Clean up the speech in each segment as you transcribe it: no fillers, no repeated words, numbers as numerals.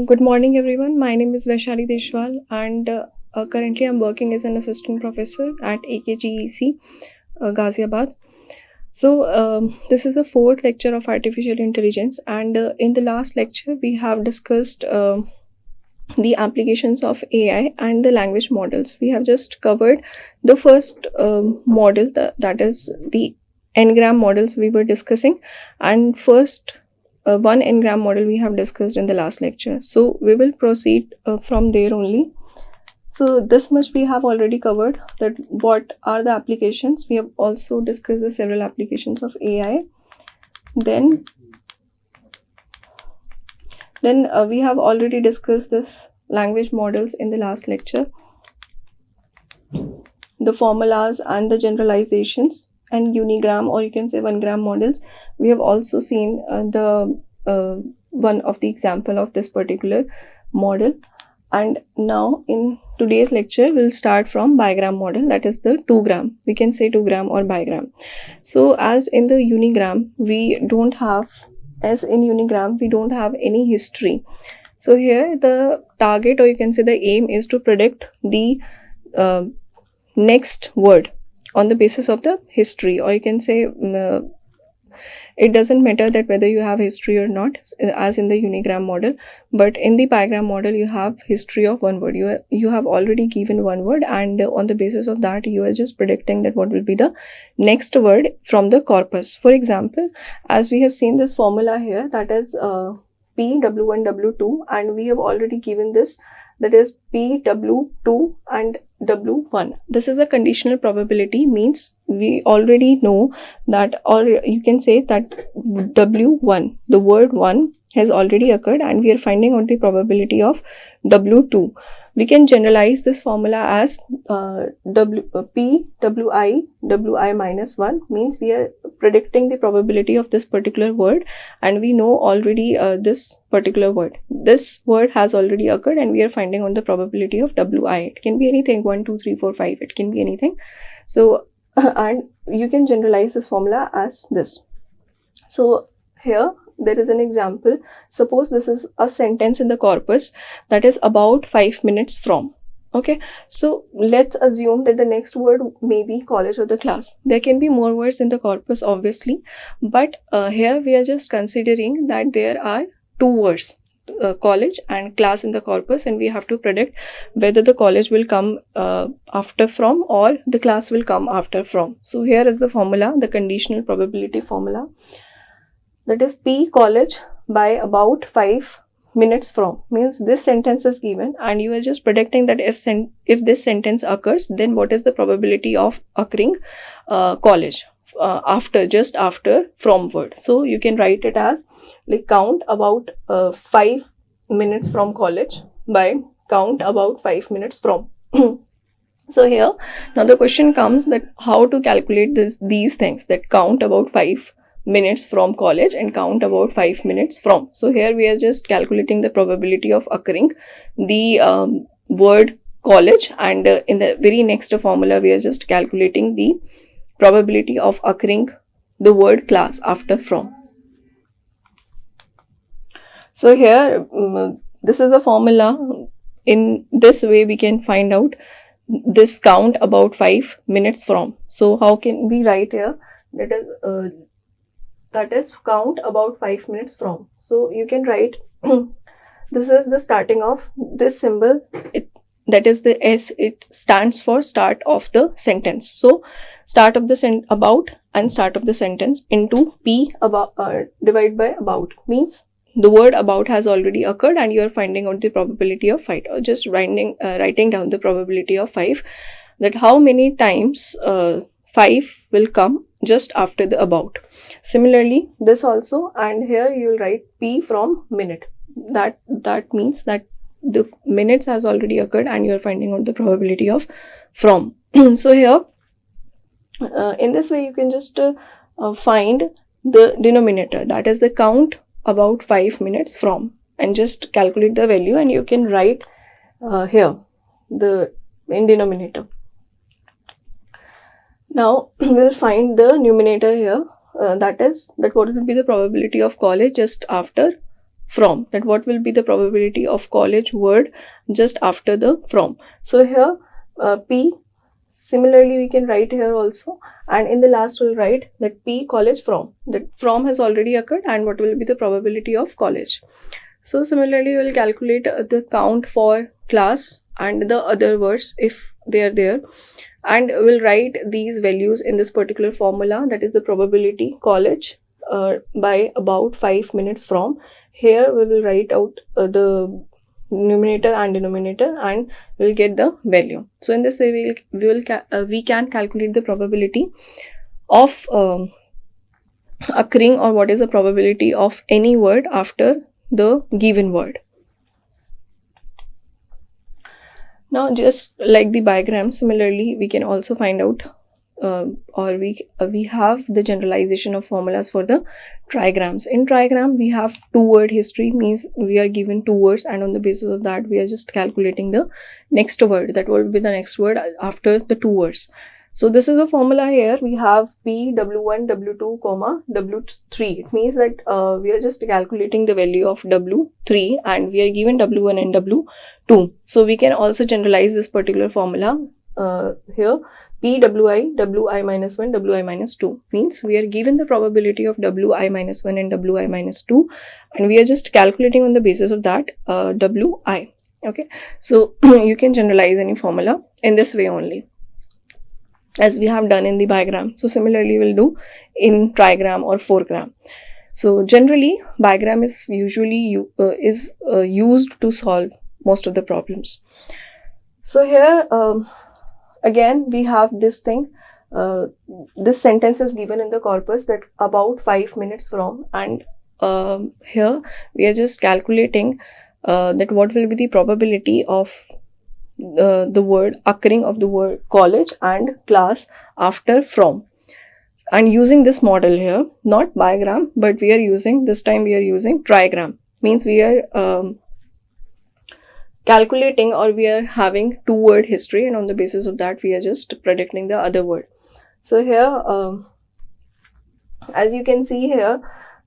Good morning, everyone. My name is Vaishali Deshwal, and currently I'm working as an assistant professor at AKGEC, Ghaziabad. So, this is the fourth lecture of artificial intelligence, and in the last lecture, we have discussed the applications of AI and the language models. We have just covered the first model, that is the n-gram models we were discussing, and first one n-gram model we have discussed in the last lecture. So we will proceed from there only. So this much we have already covered, that what are the applications. We have also discussed the several applications of AI. Then we have already discussed this language models in the last lecture, the formulas and the generalizations, and unigram, or you can say 1-gram models. We have also seen the one of the example of this particular model. And now in today's lecture, we'll start from bigram model, that is the 2-gram. We can say 2-gram or bigram. So as in the unigram, we don't have any history. So here the target, or you can say the aim, is to predict the next word on the basis of the history, or you can say it doesn't matter that whether you have history or not, as in the unigram model, but in the bigram model you have history of one word. You have already given one word, and on the basis of that you are just predicting that what will be the next word from the corpus. For example, as we have seen this formula here, that is P, W1, W2, and we have already given this, that is P, W2 and W1. This is a conditional probability, means we already know that, or you can say that W1, the word 1 has already occurred, and we are finding out the probability of W2. We can generalize this formula as P, Wi, Wi minus 1, means we are predicting the probability of this particular word, and we know already this particular word. This word has already occurred, and we are finding out the probability of Wi. It can be anything, 1, 2, 3, 4, 5. It can be anything. So, and you can generalize this formula as this. So here there is an example. Suppose this is a sentence in the corpus, that is about 5 minutes from. Okay, so let's assume that the next word may be college or the class. There can be more words in the corpus, obviously, but here we are just considering that there are 2 words, college and class, in the corpus, and we have to predict whether the college will come after from, or the class will come after from. So here is the formula, the conditional probability formula, that is P college by about 5 minutes from, means this sentence is given, and you are just predicting that if this sentence occurs, then what is the probability of occurring college just after from word. So you can write it as like count about 5 minutes from college by count about 5 minutes from. So here now the question comes that how to calculate these things, that count about 5 minutes from college and count about 5 minutes from. So here we are just calculating the probability of occurring the word college, and in the very next formula we are just calculating the probability of occurring the word class after from. So here this is a formula. In this way we can find out this count about 5 minutes from. So how can we write here? That is count about 5 minutes from. So you can write this is the starting of this symbol, that is the S, it stands for start of the sentence. So start of the about and start of the sentence into P about divided by about, means the word about has already occurred, and you are finding out the probability of 5, or just writing down the probability of 5, that how many times 5 will come just after the about. Similarly this also, and here you will write P from minute. That means that the minutes has already occurred, and you are finding out the probability of from. So here in this way you can just find the denominator, that is the count about 5 minutes from, and just calculate the value, and you can write here the in denominator. Now we'll find the numerator here, that what will be the probability of college just after from, that what will be the probability of college word just after the from. So here P, similarly we can write here also, and in the last we'll write that P college from, that from has already occurred and what will be the probability of college. So similarly we'll calculate the count for class and the other words if they are there, and we'll write these values in this particular formula, that is the probability college by about 5 minutes from. Here we will write out the numerator and denominator and we'll get the value. So in this way we can calculate the probability of occurring, or what is the probability of any word after the given word. Now just like the diagram, similarly we can also find out we have the generalization of formulas for the trigrams. In trigram we have two word history, means we are given two words and on the basis of that we are just calculating the next word, that will be the next word after the two words. So this is a formula. Here we have P, W1, W2, W3. It means that we are just calculating the value of W3 and we are given W1 and W2. So we can also generalize this particular formula here. P, Wi, Wi minus 1, Wi minus 2. Means we are given the probability of Wi minus 1 and Wi minus 2 and we are just calculating on the basis of that Wi. Okay. So you can generalize any formula in this way only, as we have done in the bigram. So similarly we'll do in trigram or fourgram. So generally bigram is usually used to solve most of the problems. So here again we have this thing, this sentence is given in the corpus, that about 5 minutes from, and here we are just calculating that what will be the probability of the word occurring of the word college and class after from, and using this model here, not bigram, but we are using, this time we are using trigram. Means we are calculating, or we are having two word history and on the basis of that we are just predicting the other word. So here as you can see here,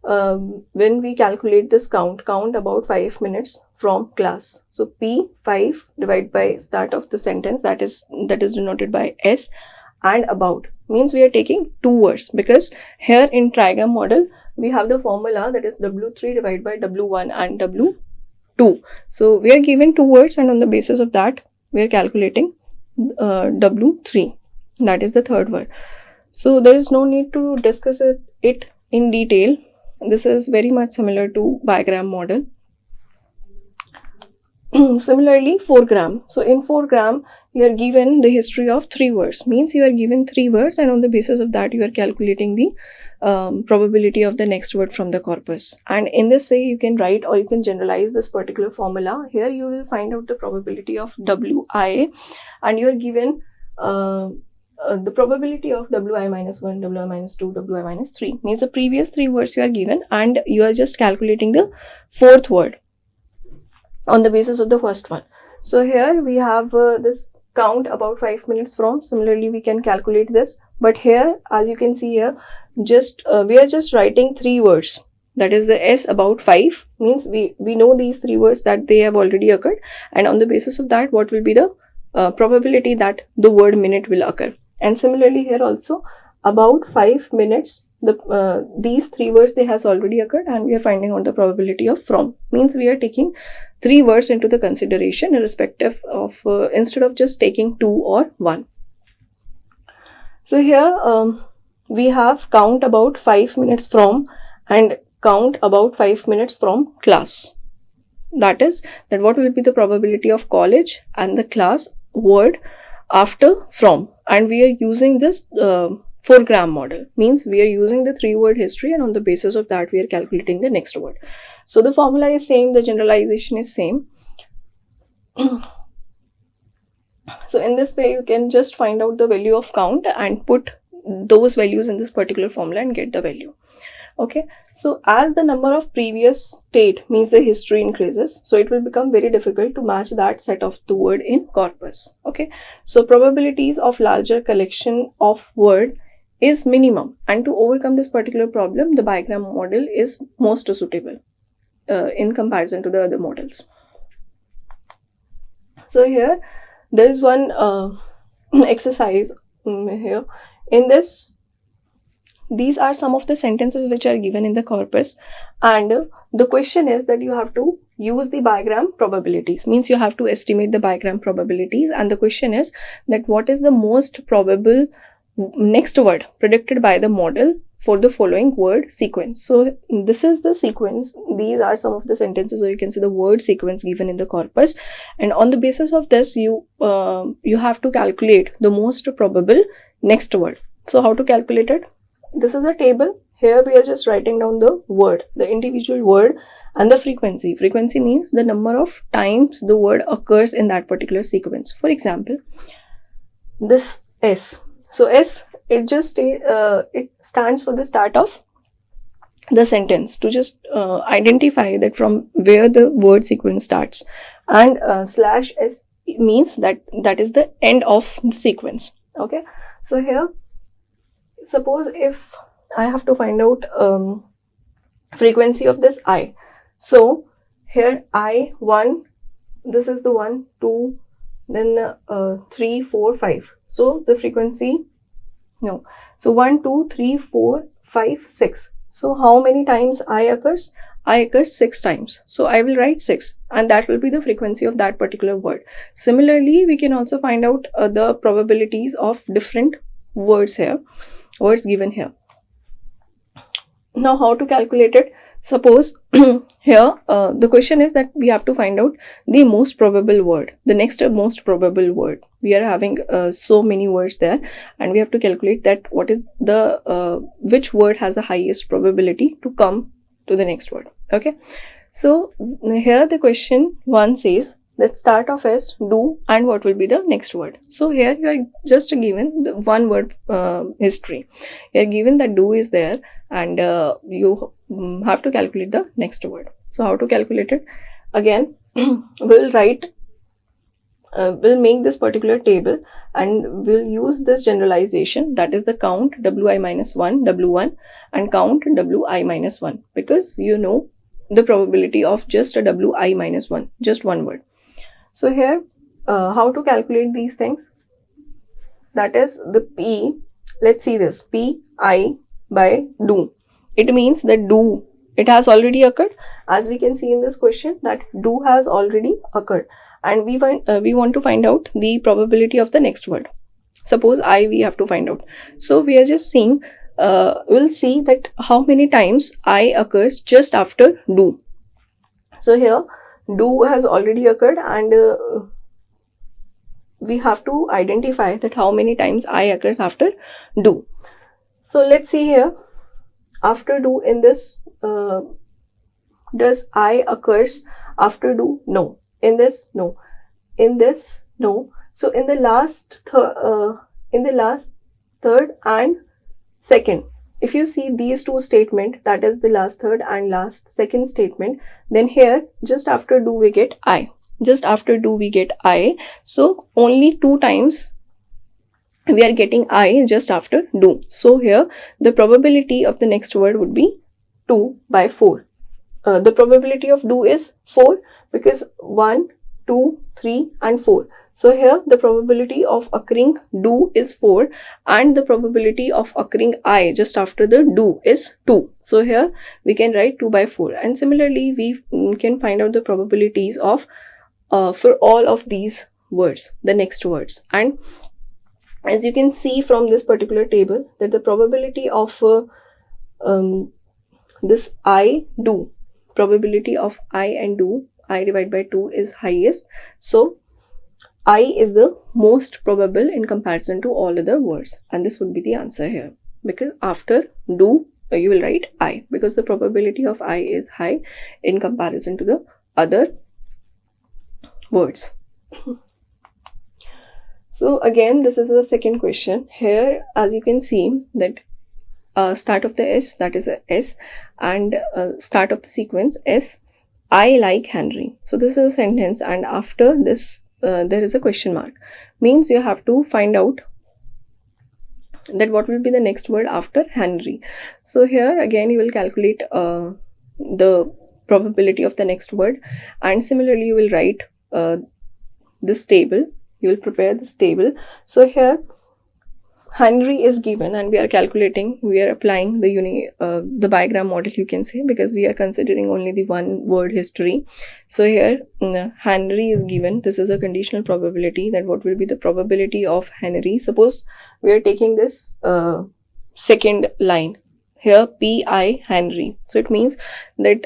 when we calculate this count about 5 minutes from class. So P 5 divided by start of the sentence, that is denoted by S, and about, means we are taking two words, because here in trigram model we have the formula, that is W3 divided by W1 and W2. So we are given two words and on the basis of that we are calculating W3, that is the third word. So there is no need to discuss it in detail. This is very much similar to bigram model. Similarly fourgram. So in fourgram you are given the history of three words, means you are given three words and on the basis of that you are calculating the probability of the next word from the corpus. And in this way you can write, or you can generalize this particular formula. Here you will find out the probability of Wi, and you are given the probability of Wi minus 1, Wi minus 2, Wi minus 3, means the previous three words you are given and you are just calculating the fourth word on the basis of the first one. So here we have this count about 5 minutes from. Similarly we can calculate this, but here as you can see here, just we are just writing three words, that is the S about 5, means we know these three words that they have already occurred, and on the basis of that what will be the probability that the word minute will occur. And similarly here also about 5 minutes, these three words they has already occurred and we are finding out the probability of from, means we are taking three words into the consideration irrespective of instead of just taking two or one. So here we have count about 5 minutes from and count about 5 minutes from class. That is that what will be the probability of college and the class word after from, and we are using this fourgram model, means we are using the three word history and on the basis of that we are calculating the next word. So the formula is same, the generalization is same. So in this way you can just find out the value of count and put those values in this particular formula and get the value. Okay, so as the number of previous state, means the history increases, so it will become very difficult to match that set of the word in corpus. Okay, so probabilities of larger collection of word is minimum, and to overcome this particular problem the bigram model is most suitable. in comparison to the other models. So here there is one exercise here. In this, these are some of the sentences which are given in the corpus, and the question is that you have to use the bigram probabilities. Means you have to estimate the bigram probabilities, and the question is that what is the most probable next word predicted by the model for the following word sequence. So this is the sequence. These are some of the sentences, or you can see the word sequence given in the corpus, and on the basis of this you have to calculate the most probable next word. So how to calculate it? This is a table. Here we are just writing down the word, the individual word, and the frequency. Frequency means the number of times the word occurs in that particular sequence. For example, this S. So S, it just it stands for the start of the sentence, to just identify that from where the word sequence starts, and slash S means that is the end of the sequence. Okay, so here, suppose if I have to find out frequency of this I. So here I1, this is the 1, 2, then 3, 4, 5. So the frequency, no. So 1, 2, 3, 4, 5, 6. So how many times I occurs? I occurs 6 times. So I will write 6, and that will be the frequency of that particular word. Similarly, we can also find out the probabilities of different words here. Words given here. Now how to calculate it? Suppose here the question is that we have to find out the most probable word, the next most probable word. We are having so many words there, and we have to calculate that what is the which word has the highest probability to come to the next word. Okay, so here the question 1 says that start of S, do, and what will be the next word. So here you are just given the one word history. You are given that do is there, and you have to calculate the next word. So how to calculate it? Again, we'll write, we'll make this particular table, and we'll use this generalization, that is the count wi minus 1, w1, and count wi minus 1, because you know the probability of just a wi minus 1, just one word. So here, how to calculate these things? That is the P, let's see this, P, I by do. It means that do, it has already occurred. As we can see in this question, that do has already occurred. And we want to find out the probability of the next word. Suppose I, we have to find out. So we are just seeing, we'll see that how many times I occurs just after do. So here, do has already occurred, and we have to identify that how many times I occurs after do. So let's see here, after do in this, does I occurs after do? No. In this, no. In this, no. So in the last third and second, if you see these two statements, that is the last third and last second statement, then here just after do we get I. Just after do we get I. So only 2 times we are getting I just after do. So here the probability of the next word would be 2 by 4. The probability of do is 4 because 1, 2, 3 and 4. So here the probability of occurring do is 4, and the probability of occurring I just after the do is 2. So here we can write 2 by 4. And similarly we can find out the probabilities of for all of these words, the next words. And as you can see from this particular table, that the probability of this I do, probability of I and do, I divided by 2 is highest. So I is the most probable in comparison to all other words, and this would be the answer here, because after do you will write I, because the probability of I is high in comparison to the other words. So again, this is the second question. Here, as you can see that start of the S, that is a S, and start of the sequence S, I like Henry. So this is a sentence, and after this there is a question mark. Means you have to find out that what will be the next word after Henry. So here again you will calculate the probability of the next word. And similarly, you will write this table. You will prepare this table. So here Henry is given, and we are calculating, we are applying the bigram model, you can say, because we are considering only the one word history. So here Henry is given. This is a conditional probability, that what will be the probability of Henry. Suppose we are taking this second line here, P.I. Henry. So it means that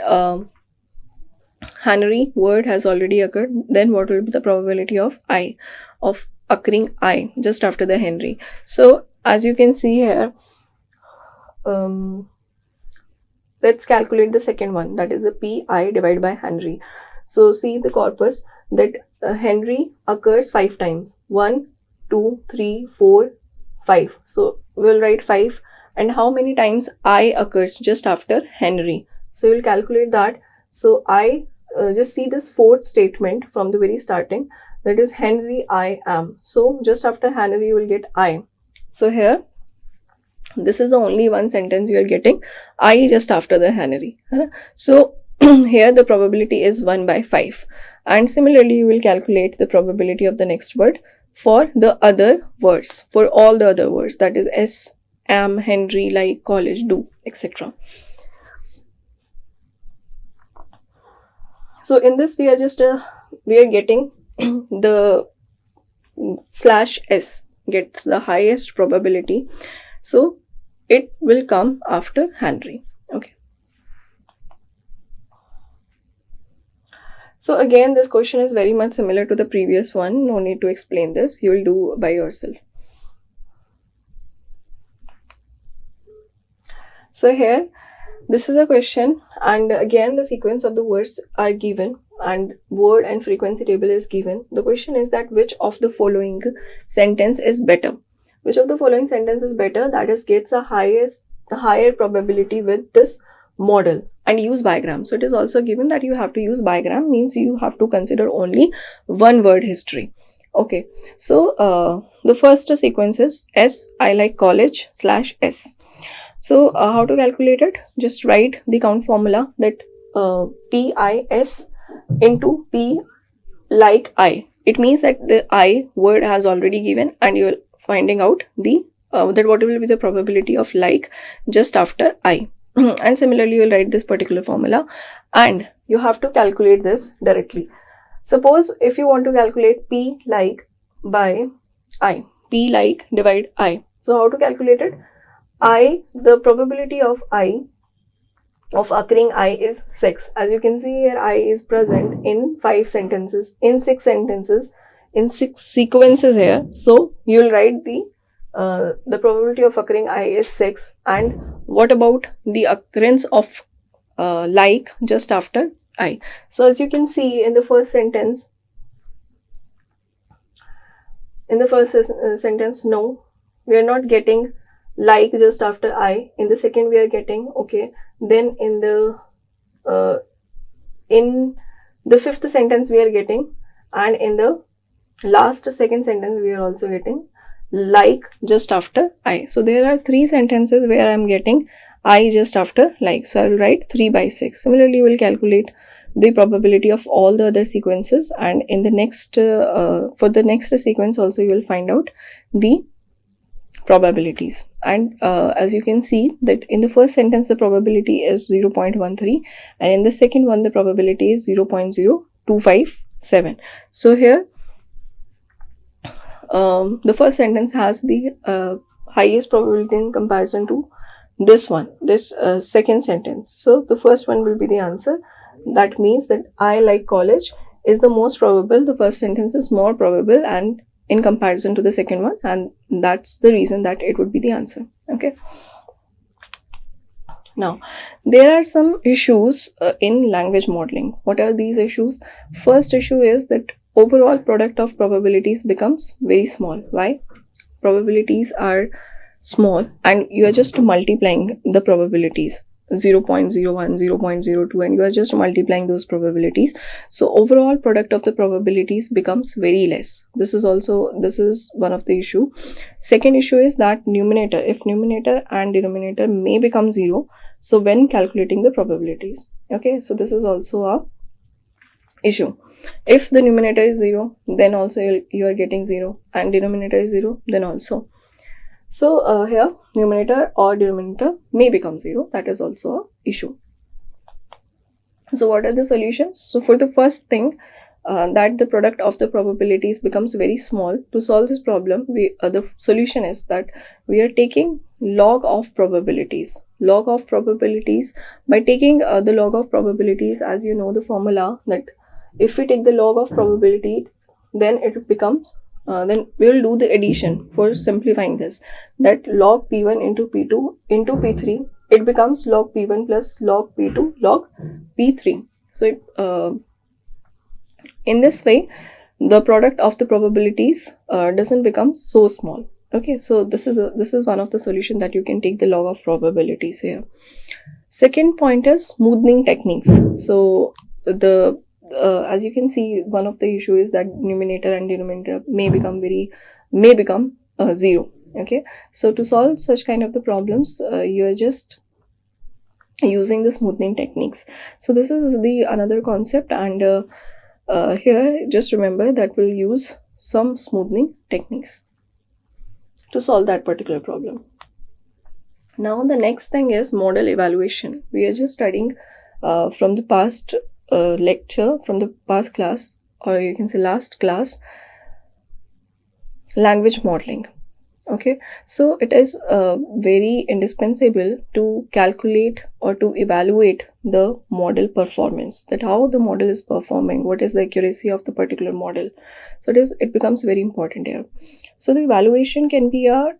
Henry word has already occurred. Then what will be the probability of occurring I just after the Henry? So as you can see here, let's calculate the second one, that is the P.I. divided by Henry. So see the corpus, that Henry occurs 5 times. 1, 2, 3, 4, 5. So we'll write 5. And how many times I occurs just after Henry? So we'll calculate that. So I just see this fourth statement from the very starting, that is Henry I am. So just after Henry you will get I. So here this is the only one sentence you are getting, I just after the Henry. So here the probability is 1 by 5. And similarly you will calculate the probability of the next word for the other words, for all the other words, that is S, am, Henry, like, college, do, etc. So in this we are getting the /s gets the highest probability, so it will come after Henry. Okay. So again, this question is very much similar to the previous one. No need to explain this. You will do by yourself. So here, this is a question, and again the sequence of the words are given and word and frequency table is given. The question is that which of the following sentence is better? Which of the following sentence is better, that is gets a higher probability with this model, and use bigram. So it is also given that you have to use bigram, means you have to consider only one word history. Okay, so the first sequence is S, I like college /S. So how to calculate it? Just write the count formula, that PIS into P like I. It means that the I word has already given, and you are finding out the that what will be the probability of like just after I. And similarly you will write this particular formula, and you have to calculate this directly. Suppose if you want to calculate P like by I, P like divide I. So how to calculate it? The probability of occurring I is 6. As you can see here, I is present in 5 sentences, in 6 sentences, in 6 sequences here. So you will write the probability of occurring I is 6. And what about the occurrence of like just after I? So as you can see in the first sentence, no, we are not getting like just after I. In the second we are getting, okay. Then in the fifth sentence we are getting, and in the last second sentence we are also getting like just after I. So there are 3 sentences where I am getting I just after like. So I will write 3 by 6. Similarly, you will calculate the probability of all the other sequences, and in the next for the next sequence also you will find out the probabilities. And as you can see that in the first sentence the probability is 0.13, and in the second one the probability is 0.0257. So here the first sentence has the highest probability in comparison to this one, this second sentence. So the first one will be the answer. That means that I like college is the most probable. The first sentence is more probable and in comparison to the second one, and that's the reason that it would be the answer. Okay. Now, there are some issues in language modeling. What are these issues? First issue is that overall product of probabilities becomes very small. Why? Probabilities are small and you are just multiplying the probabilities. 0.01, 0.02, and you are just multiplying those probabilities. So overall product of the probabilities becomes very less. This is one of the issue. Second issue is that if numerator and denominator may become 0, so when calculating the probabilities, okay, so this is also a issue. If the numerator is 0, then also you are getting 0, and denominator is 0, then also. So here numerator or denominator may become 0. That is also an issue. So what are the solutions? So for the first thing, that the product of the probabilities becomes very small. To solve this problem, the solution is that we are taking log of probabilities. Log of probabilities, by taking the log of probabilities, as you know the formula, that if we take the log of probability, then it becomes then we will do the addition for simplifying this, that log p1 into p2 into p3, it becomes log p1 plus log p2 log p3. So in this way the product of the probabilities doesn't become so small. Okay, so this is one of the solution, that you can take the log of probabilities here. Second point is smoothing techniques. So the as you can see, one of the issue is that numerator and denominator may become 0. Okay, so to solve such kind of the problems, you are just using the smoothing techniques. So this is the another concept, and here just remember that we'll use some smoothing techniques to solve that particular problem. Now the next thing is model evaluation. We are just studying from the past lecture, from the past class, or you can say last class, language modeling. Okay, so it is very indispensable to calculate or to evaluate the model performance, that how the model is performing, what is the accuracy of the particular model. So it becomes very important here. So the evaluation can be a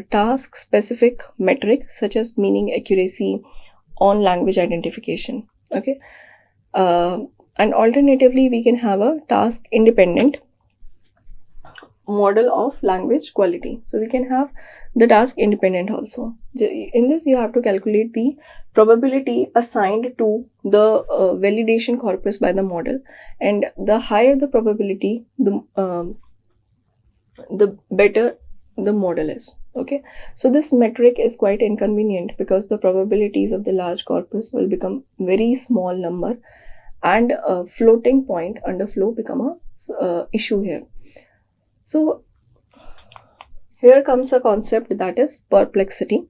task specific metric, such as meaning accuracy on language identification. Okay, and alternatively we can have a task independent model of language quality. So we can have the task independent also. In this you have to calculate the probability assigned to the validation corpus by the model, and the higher the probability, the better the model is. Okay, so this metric is quite inconvenient because the probabilities of the large corpus will become very small number, and a floating point under flow become a issue here. So here comes a concept, that is perplexity.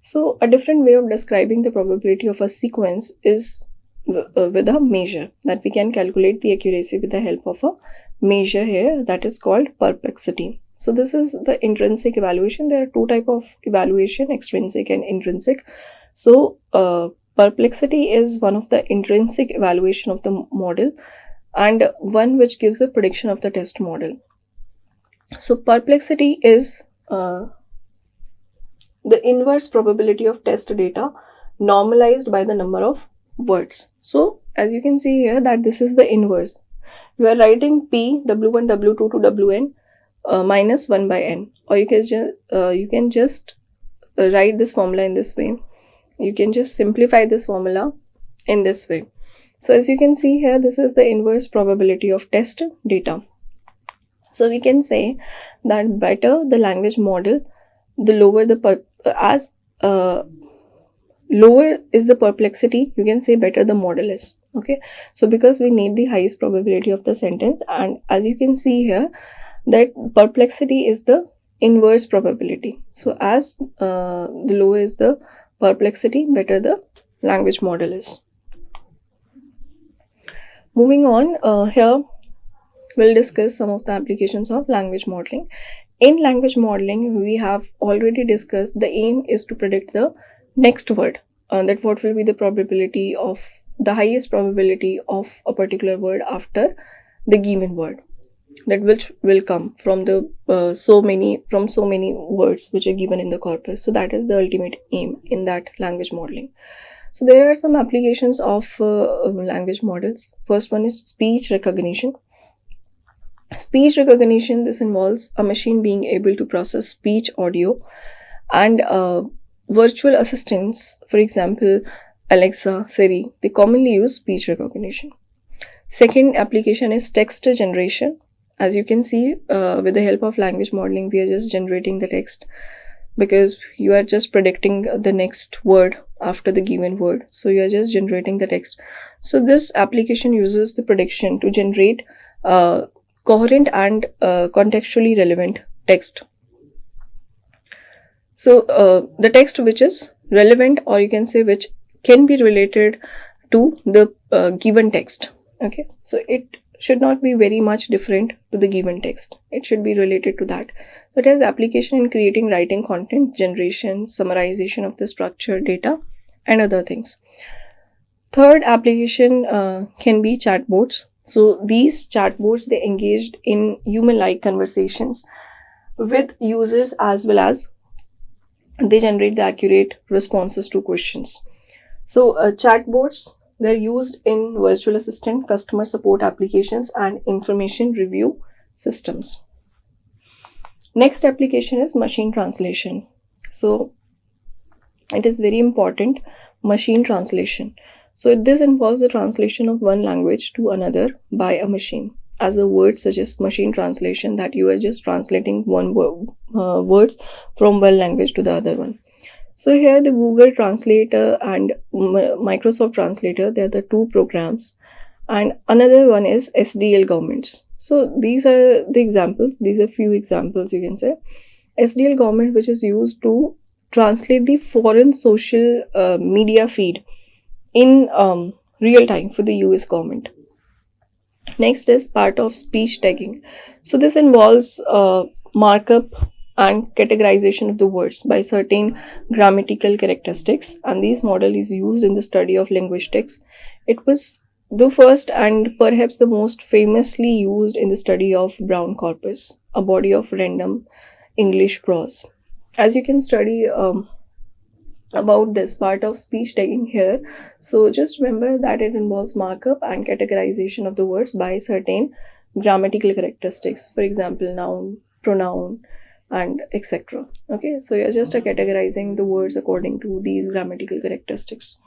So a different way of describing the probability of a sequence is with a measure, that we can calculate the accuracy with the help of a measure here, that is called perplexity. So this is the intrinsic evaluation. There are two types of evaluation, extrinsic and intrinsic. So perplexity is one of the intrinsic evaluation of the model, and one which gives a prediction of the test model. So perplexity is the inverse probability of test data normalized by the number of words. So as you can see here, that this is the inverse. You are writing p w1 w2 to wn minus 1 by n, or you can just write this formula in this way. You can just simplify this formula in this way. So as you can see here, this is the inverse probability of test data. So we can say that better the language model, the lower the lower is the perplexity, you can say better the model is. Okay, so because we need the highest probability of the sentence, and as you can see here, that perplexity is the inverse probability. So as the lower is the perplexity, better the language model is. Moving on, here we'll discuss some of the applications of language modeling. In language modeling, we have already discussed the aim is to predict the next word, that what will be the probability of the highest probability of a particular word after the given word, that which will come from the so many words which are given in the corpus. So that is the ultimate aim in that language modeling. So there are some applications of language models. First one is speech recognition. Speech recognition, this involves a machine being able to process speech audio and virtual assistants, for example, Alexa, Siri, they commonly use speech recognition. Second application is text generation. As you can see, with the help of language modeling, we are just generating the text because you are just predicting the next word after the given word. So you are just generating the text. So this application uses the prediction to generate coherent and contextually relevant text. So the text which is relevant, or you can say which can be related to the given text. Okay, so it should not be very much different to the given text. It should be related to that. So it has application in creating writing content, generation, summarization of the structured data, and other things. Third application can be chatbots. So these chatbots, they engaged in human-like conversations with users, as well as they generate the accurate responses to questions. So chatbots, they're used in virtual assistant, customer support applications, and information review systems. Next application is machine translation. So it is very important, machine translation. So this involves the translation of one language to another by a machine. As the word suggests, machine translation, that you are just translating one words from one language to the other one. So here the Google Translator and Microsoft Translator, they are the two programs. And another one is SDL Governments. So these are the examples. These are few examples, you can say. SDL Government, which is used to translate the foreign social media feed in real time for the US government. Next is part of speech tagging. So this involves markup and categorization of the words by certain grammatical characteristics, and this model is used in the study of linguistics. It was the first and perhaps the most famously used in the study of Brown corpus, a body of random English prose. As you can study about this part of speech tagging here, so just remember that it involves markup and categorization of the words by certain grammatical characteristics, for example, noun, pronoun, and etc. Okay, so you're just categorizing the words according to these grammatical characteristics.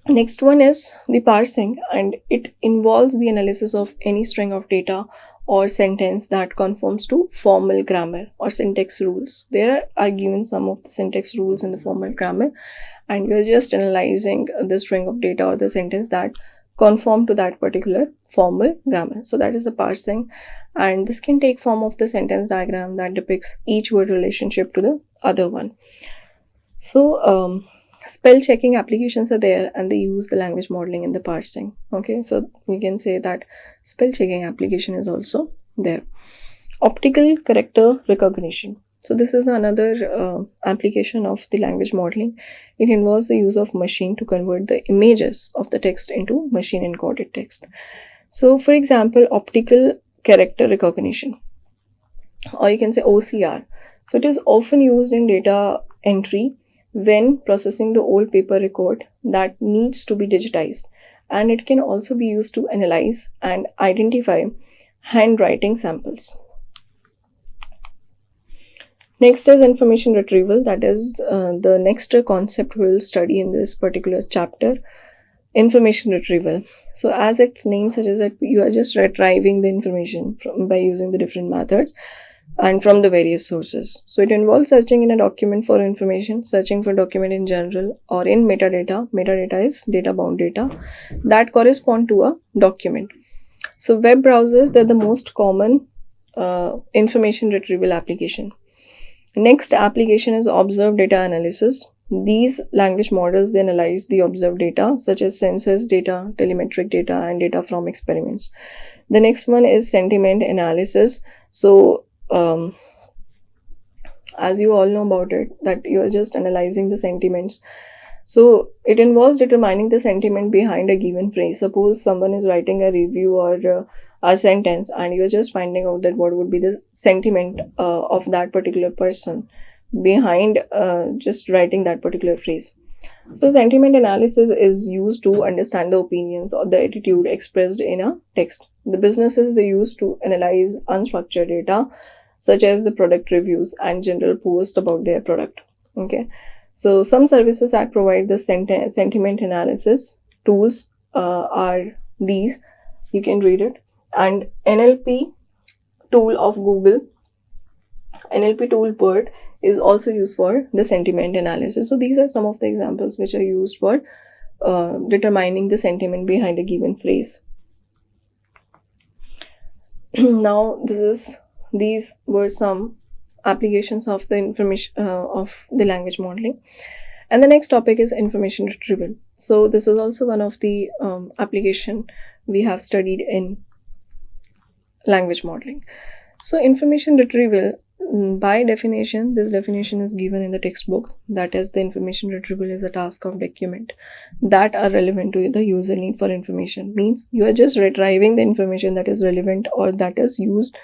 Next one is the parsing, and it involves the analysis of any string of data or sentence that conforms to formal grammar or syntax rules. There are given some of the syntax rules in the formal grammar, and you're just analyzing the string of data or the sentence that conform to that particular formal grammar. So that is the parsing, and this can take form of the sentence diagram that depicts each word relationship to the other one. So spell checking applications are there, and they use the language modeling in the parsing. Okay, so you can say that spell checking application is also there. Optical character recognition. So this is another application of the language modeling. It involves the use of machine to convert the images of the text into machine encoded text. So for example, optical character recognition, or you can say OCR. So it is often used in data entry when processing the old paper record that needs to be digitized, and it can also be used to analyze and identify handwriting samples. Next is information retrieval. That is the next concept we will study in this particular chapter, information retrieval. So as its name suggests, that you are just retrieving the information by using the different methods and from the various sources. So it involves searching in a document for information, searching for document in general, or in metadata. Metadata is data bound data that correspond to a document. So web browsers, they're the most common information retrieval application. Next application is observed data analysis. These language models, they analyze the observed data such as census data, telemetric data, and data from experiments. The next one is sentiment analysis. So as you all know about it, that you are just analyzing the sentiments. So it involves determining the sentiment behind a given phrase. Suppose someone is writing a review or a sentence, and you're just finding out that what would be the sentiment of that particular person behind just writing that particular phrase. So sentiment analysis is used to understand the opinions or the attitude expressed in a text. The businesses, they use to analyze unstructured data such as the product reviews and general posts about their product. Okay, so some services that provide the sentiment analysis tools are these. You can read it. And NLP tool of Google, NLP tool BERT, is also used for the sentiment analysis. So these are some of the examples which are used for determining the sentiment behind a given phrase. Now these were some applications of the information of the language modeling. And the next topic is information retrieval. So this is also one of the application we have studied in language modeling. So information retrieval, by definition, this definition is given in the textbook. That is, the information retrieval is a task of document that are relevant to the user need for information. Means you are just retrieving the information that is relevant or that is used,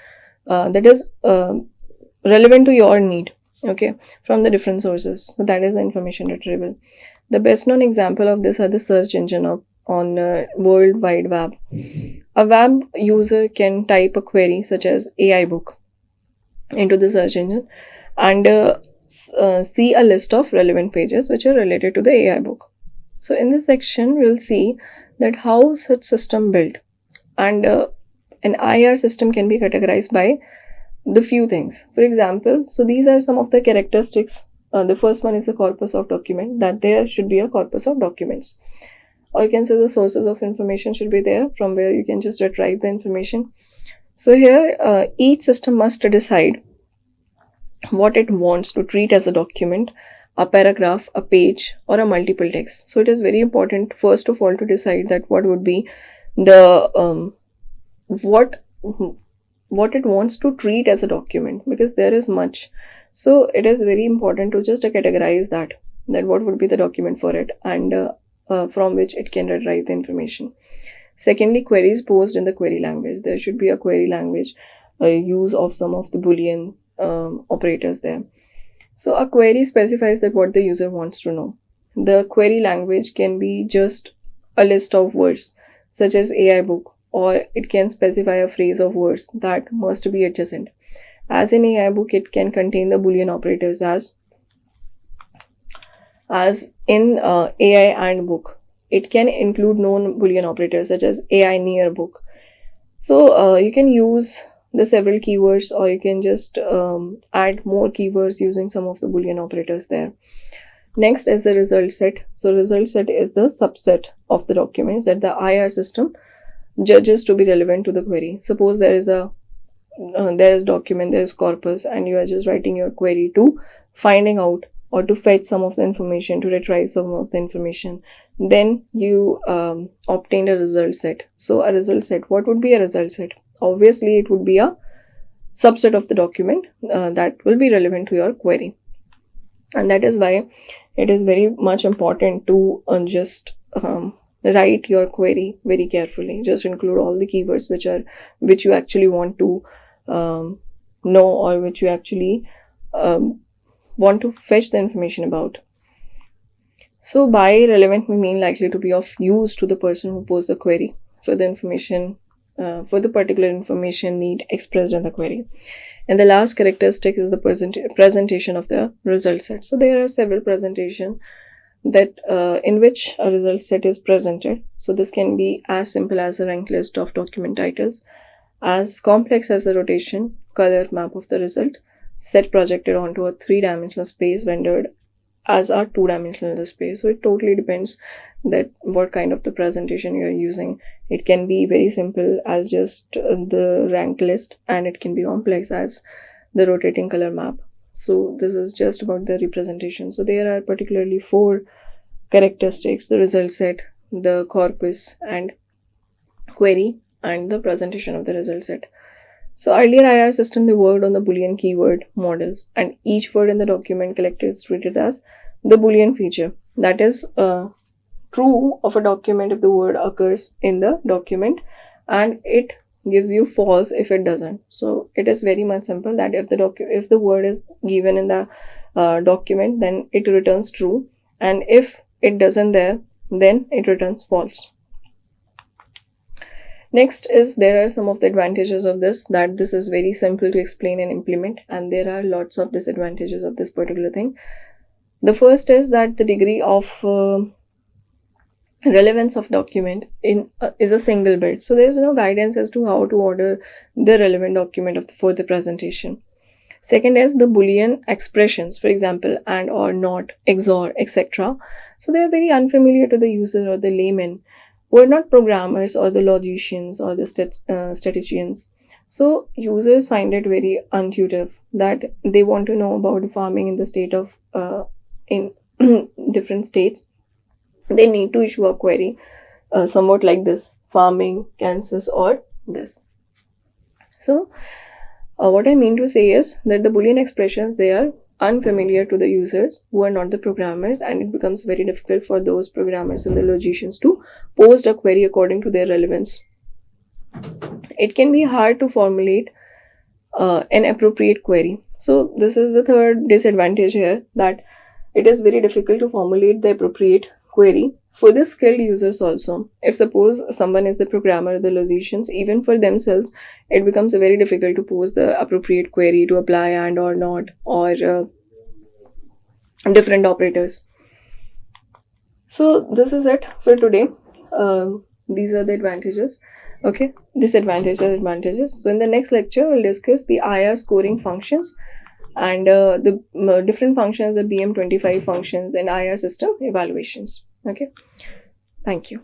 relevant to your need, okay, from the different sources. So that is the information retrieval. The best known example of this are the search engine on World Wide Web. A web user can type a query such as AI book into the search engine and see a list of relevant pages which are related to the AI book. So in this section, we'll see that how such system built, and an IR system can be categorized by the few things. For example, so these are some of the characteristics. The first one is the corpus of document, that there should be a corpus of documents. Or you can say the sources of information should be there from where you can just retrieve the information. So here, each system must decide what it wants to treat as a document, a paragraph, a page, or a multiple text. So it is very important, first of all, to decide that what would be the what it wants to treat as a document, because there is much. So it is very important to just categorize that what would be the document for it, and from which it can retrieve the information. Secondly, queries posed in the query language. There should be a query language, use of some of the Boolean operators there. So a query specifies that what the user wants to know. The query language can be just a list of words such as AI book, or it can specify a phrase of words that must be adjacent. As in AI book, it can contain the Boolean operators as in AI and book. It can include known Boolean operators such as AI near book. So you can use the several keywords, or you can just add more keywords using some of the Boolean operators there. Next is the result set. So result set is the subset of the documents that the IR system judges to be relevant to the query. Suppose there is document, there is corpus, and you are just writing your query to finding out or to fetch some of the information, to retrieve some of the information. Then you obtain a result set. So a result set, what would be a result set? Obviously, it would be a subset of the document that will be relevant to your query. And that is why it is very much important to just write your query very carefully. Just include all the keywords which you actually want to know, or which you actually want to fetch the information about. So by relevant, we mean likely to be of use to the person who posed the query for the information, for the particular information need expressed in the query. And the last characteristic is the presentation of the result set. So there are several presentations that in which a result set is presented. So this can be as simple as a ranked list of document titles, as complex as a rotation color map of the result set projected onto a 3-dimensional space rendered as a 2-dimensional space. So it totally depends that what kind of the presentation you are using. It can be very simple as just the ranked list, and it can be complex as the rotating color map. So this is just about the representation. So there are particularly 4 characteristics: the result set, the corpus and query, and the presentation of the result set. So earlier IR system, they worked on the Boolean keyword models, and each word in the document collected is treated as the Boolean feature. That is true of a document if the word occurs in the document, and it gives you false if it doesn't. So it is very much simple that if the word is given in the document, then it returns true, and if it doesn't there, then it returns false. Next is, there are some of the advantages of this, that this is very simple to explain and implement, and there are lots of disadvantages of this particular thing. The first is that the degree of relevance of document in is a single bit. So there is no guidance as to how to order the relevant document for the presentation. Second is the Boolean expressions, for example, and or not, XOR, etc. So they are very unfamiliar to the user or the layman who are not programmers or the logicians or the statisticians. So users find it very intuitive that they want to know about farming in the state of in different states. They need to issue a query somewhat like this: farming, Kansas, or this. So what I mean to say is that the Boolean expressions, they are unfamiliar to the users who are not the programmers, and it becomes very difficult for those programmers and the logicians to post a query according to their relevance. It can be hard to formulate an appropriate query. So this is the third disadvantage here, that it is very difficult to formulate the appropriate query for the skilled users also. If suppose someone is the programmer, the logicians, even for themselves, it becomes very difficult to pose the appropriate query to apply and or not, or different operators. So this is it for today. These are the advantages. Okay, disadvantages, advantages. So in the next lecture, we'll discuss the IR scoring functions and the different functions, the BM25 functions and IR system evaluations. Okay, thank you.